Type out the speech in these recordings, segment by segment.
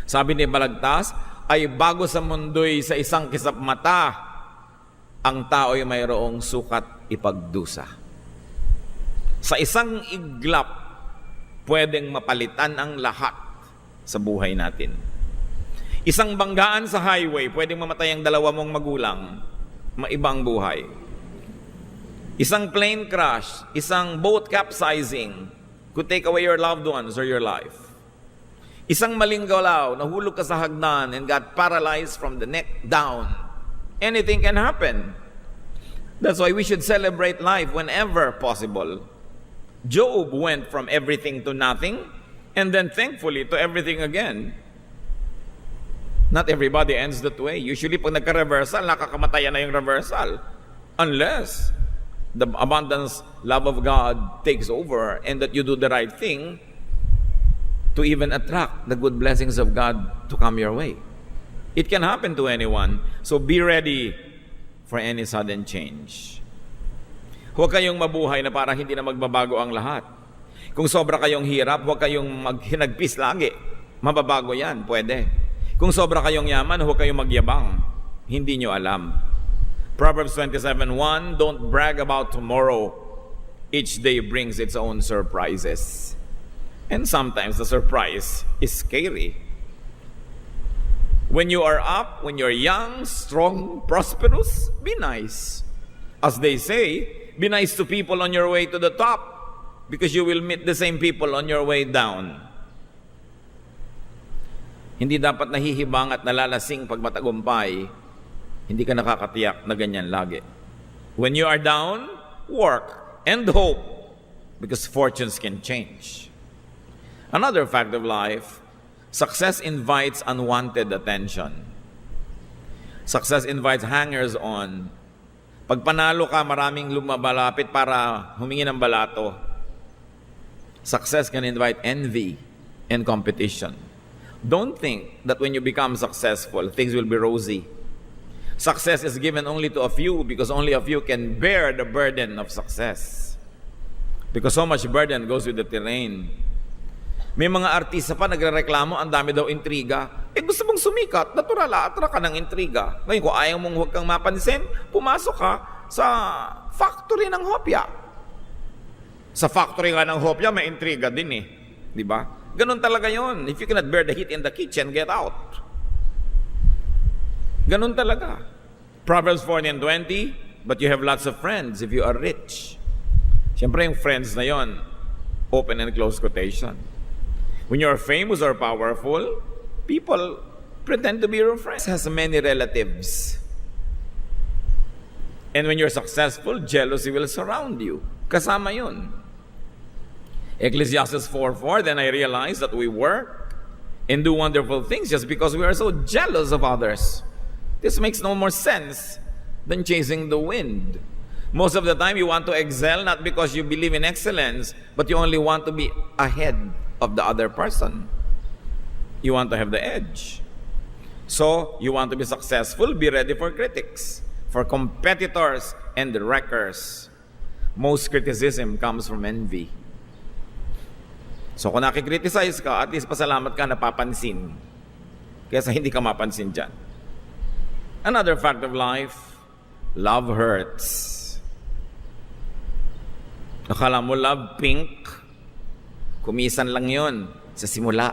Sabi ni Balagtas, ay bago sa mundo'y sa isang kisap mata, ang tao'y mayroong sukat ipagdusa. Sa isang iglap, pwedeng mapalitan ang lahat sa buhay natin. Isang banggaan sa highway, pwedeng mamatay ang dalawa mong magulang, maibang buhay. Isang plane crash, isang boat capsizing could take away your loved ones or your life. Isang maling galaw, nahulog ka sa hagdan and got paralyzed from the neck down. Anything can happen. That's why we should celebrate life whenever possible. Job went from everything to nothing and then thankfully to everything again. Not everybody ends that way. Usually pag nagka-reversal, nakakamatayan na yung reversal. Unless the abundance love of God takes over and that you do the right thing to even attract the good blessings of God to come your way. It can happen to anyone. So be ready for any sudden change. Huwag kayong mabuhay na parang hindi na magbabago ang lahat. Kung sobra kayong hirap, huwag kayong maghinagpis lagi. Mababago yan, pwede. Kung sobra kayong yaman, huwag kayong magyabang. Hindi nyo alam. Proverbs 27:1, don't brag about tomorrow. Each day brings its own surprises. And sometimes the surprise is scary. When you are up, when you're young, strong, prosperous, be nice. As they say, be nice to people on your way to the top because you will meet the same people on your way down. Hindi dapat nahihibang at nalalasing pag matagumpay. Hindi ka nakakatiyak na ganyan lagi. When you are down, work and hope because fortunes can change. Another fact of life, success invites unwanted attention. Success invites hangers-on. Pag panalo ka, maraming lumabalapit para humingi ng balato. Success can invite envy and competition. Don't think that when you become successful, things will be rosy. Success is given only to a few because only a few can bear the burden of success. Because so much burden goes with the terrain. May mga artista pa nagrereklamo, ang dami daw intriga. Gusto mong sumikat, natural, atra ka ng intriga. Ngayon, kung ayaw mong huwag kang mapansin, pumasok ka sa factory ng hopya. Sa factory nga ng hopya, may intriga din eh. Di ba? Ganon talaga yon. If you cannot bear the heat in the kitchen, get out. Ganon talaga. Proverbs 14:20, but you have lots of friends if you are rich. Siyempre yung friends na yon, open and close quotation. When you are famous or powerful, people pretend to be your friends. Has many relatives. And when you're successful, jealousy will surround you. Kasama yun. Ecclesiastes 4:4, then I realized that we work and do wonderful things just because we are so jealous of others. This makes no more sense than chasing the wind. Most of the time, you want to excel not because you believe in excellence, but you only want to be ahead of the other person. You want to have the edge. So, you want to be successful, be ready for critics, for competitors and wreckers. Most criticism comes from envy. So, kung nakikriticize ka, at least pasalamat ka napapansin. Kaysa hindi ka mapansin dyan. Another fact of life, love hurts. Akala mo love pink, kumisan lang yon sa simula.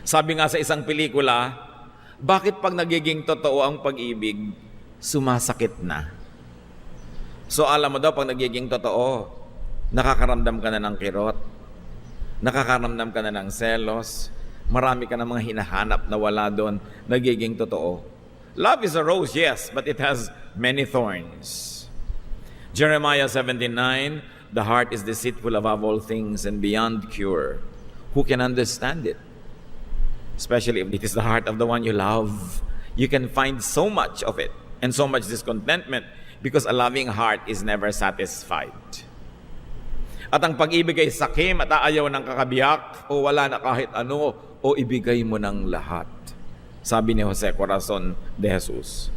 Sabi nga sa isang pelikula, bakit pag nagiging totoo ang pag-ibig, sumasakit na? So alam mo daw, pag nagiging totoo, nakakaramdam ka na ng kirot, nakakaramdam ka na ng selos, marami ka na mga hinahanap na wala doon, nagiging totoo. Love is a rose, yes, but it has many thorns. Jeremiah 17:9, the heart is deceitful above all things and beyond cure. Who can understand it? Especially if it is the heart of the one you love. You can find so much of it and so much discontentment because a loving heart is never satisfied. At ang pag-ibig ay sakim at aayaw ng kakabiyak o wala na kahit ano o ibigay mo ng lahat. Sabi ni Jose Corazon de Jesus.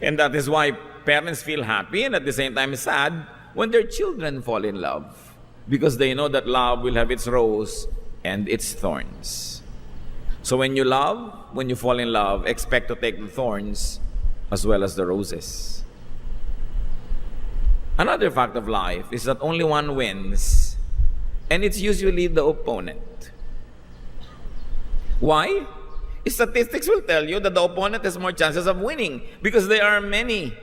And that is why parents feel happy and at the same time sad when their children fall in love because they know that love will have its rose and its thorns. So when you love, when you fall in love, expect to take the thorns as well as the roses. Another fact of life is that only one wins, and it's usually the opponent. Why? Statistics will tell you that the opponent has more chances of winning because there are many.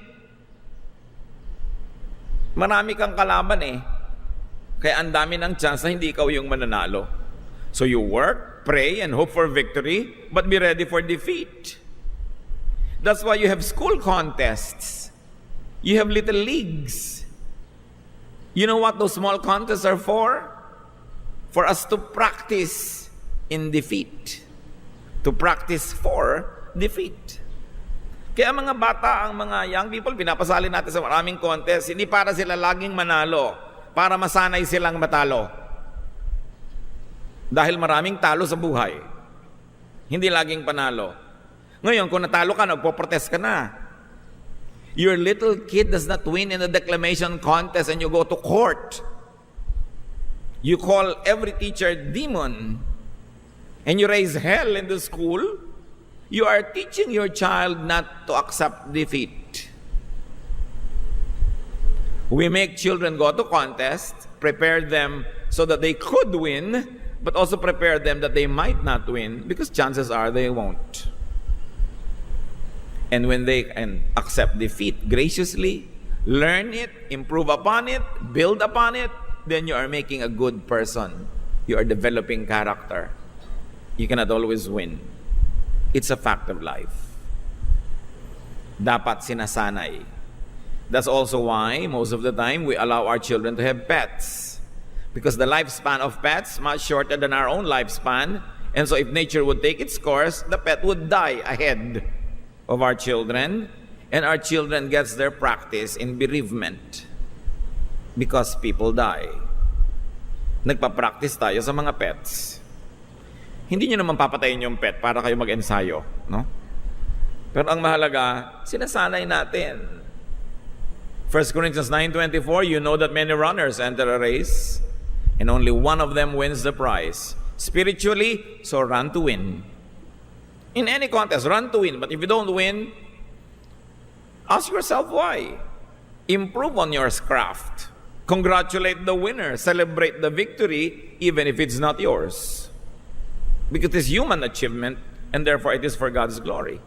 Marami kang kalaban eh. Kaya ang dami ng chance na hindi ikaw yung mananalo. So you work, pray, and hope for victory, but be ready for defeat. That's why you have school contests. You have little leagues. You know what those small contests are for? For us to practice in defeat. To practice for defeat. Kaya mga bata, ang mga young people, pinapasali natin sa maraming contest, hindi para sila laging manalo, para masanay silang matalo. Dahil maraming talo sa buhay. Hindi laging panalo. Ngayon, kung natalo ka, nagpo-protest ka na. Your little kid does not win in the declamation contest and you go to court. You call every teacher demon. And you raise hell in the school. You are teaching your child not to accept defeat. We make children go to contest, prepare them so that they could win, but also prepare them that they might not win because chances are they won't. And when they can accept defeat graciously, learn it, improve upon it, build upon it, then you are making a good person. You are developing character. You cannot always win. It's a fact of life. Dapat sinasanay. That's also why most of the time we allow our children to have pets. Because the lifespan of pets is much shorter than our own lifespan. And so if nature would take its course, the pet would die ahead of our children. And our children gets their practice in bereavement. Because people die. Nagpa-practice tayo sa mga pets. Hindi nyo naman papatayin yung pet para kayo mag-ensayo, no? Pero ang mahalaga, sinasanay natin. 1 Corinthians 9:24, you know that many runners enter a race, and only one of them wins the prize. Spiritually, so run to win. In any contest, run to win. But if you don't win, ask yourself why. Improve on your craft. Congratulate the winner. Celebrate the victory, even if it's not yours. Because it is human achievement, and therefore it is for God's glory.